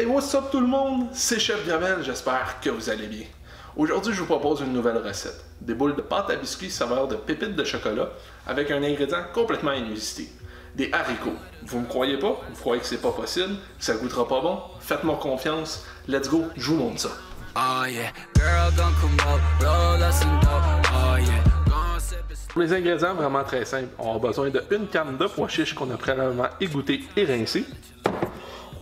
Hey, what's up tout le monde? C'est Chef Gravel, j'espère que vous allez bien. Aujourd'hui, je vous propose une nouvelle recette. Des boules de pâte à biscuits saveur de pépites de chocolat avec un ingrédient complètement inusité. Des haricots. Vous me croyez pas? Vous croyez que c'est pas possible? Que ça goûtera pas bon? Faites-moi confiance. Let's go, je vous montre ça. Oh yeah, girl, don't come up, roll us some dope. Oh yeah. Pour les ingrédients vraiment très simples, on a besoin d'une canne de pois chiches qu'on a préalablement égoutté et rincé.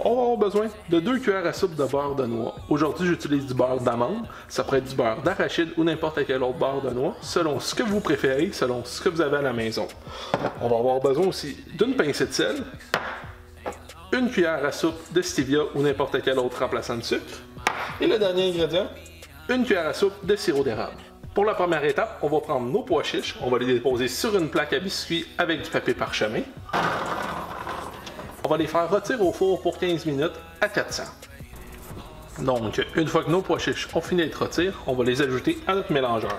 On va avoir besoin de 2 cuillères à soupe de beurre de noix. Aujourd'hui, j'utilise du beurre d'amande. Ça pourrait être du beurre d'arachide ou n'importe quel autre beurre de noix, selon ce que vous préférez, selon ce que vous avez à la maison. On va avoir besoin aussi d'une pincée de sel, une cuillère à soupe de stevia ou n'importe quel autre remplaçant de sucre. Et le dernier ingrédient, une cuillère à soupe de sirop d'érable. Pour la première étape, on va prendre nos pois chiches, on va les déposer sur une plaque à biscuits avec du papier parchemin. On va les faire rôtir au four pour 15 minutes à 400. Donc, une fois que nos pois chiches ont fini d'être rôtis, on va les ajouter à notre mélangeur.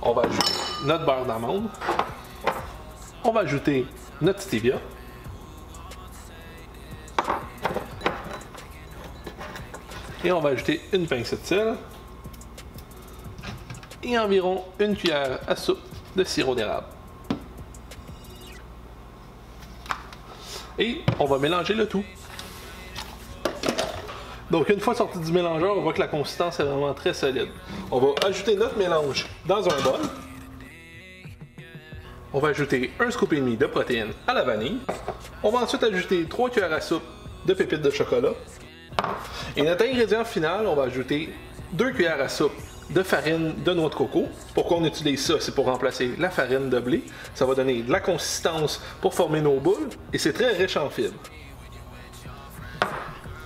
On va ajouter notre beurre d'amande. On va ajouter notre stevia. Et on va ajouter une pincée de sel. Et environ une cuillère à soupe de sirop d'érable. Et on va mélanger le tout. Donc une fois sorti du mélangeur, on voit que la consistance est vraiment très solide. On va ajouter notre mélange dans un bol. On va ajouter un scoop et demi de protéines à la vanille. On va ensuite ajouter 3 cuillères à soupe de pépites de chocolat. Et notre ingrédient final, on va ajouter 2 cuillères à soupe de farine de noix de coco. Pourquoi on utilise ça? C'est pour remplacer la farine de blé. Ça va donner de la consistance pour former nos boules et c'est très riche en fibres.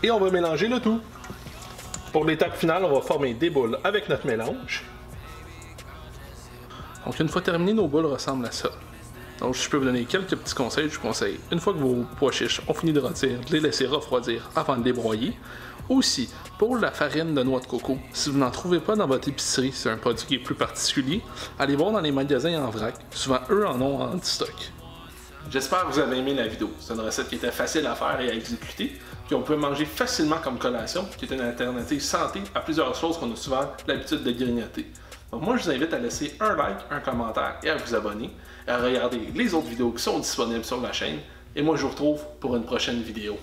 Et on va mélanger le tout. Pour l'étape finale, on va former des boules avec notre mélange. Donc une fois terminé, nos boules ressemblent à ça. Donc si je peux vous donner quelques petits conseils, je vous conseille, une fois que vos pois chiches ont fini de rôtir, de les laisser refroidir avant de les broyer. Aussi, pour la farine de noix de coco, si vous n'en trouvez pas dans votre épicerie, c'est un produit qui est plus particulier, allez voir dans les magasins en vrac, souvent eux en ont en stock. J'espère que vous avez aimé la vidéo. C'est une recette qui était facile à faire et à exécuter, qu'on peut manger facilement comme collation, qui est une alternative santé à plusieurs choses qu'on a souvent l'habitude de grignoter. Donc moi, je vous invite à laisser un like, un commentaire et à vous abonner, et à regarder les autres vidéos qui sont disponibles sur la chaîne. Et moi, je vous retrouve pour une prochaine vidéo.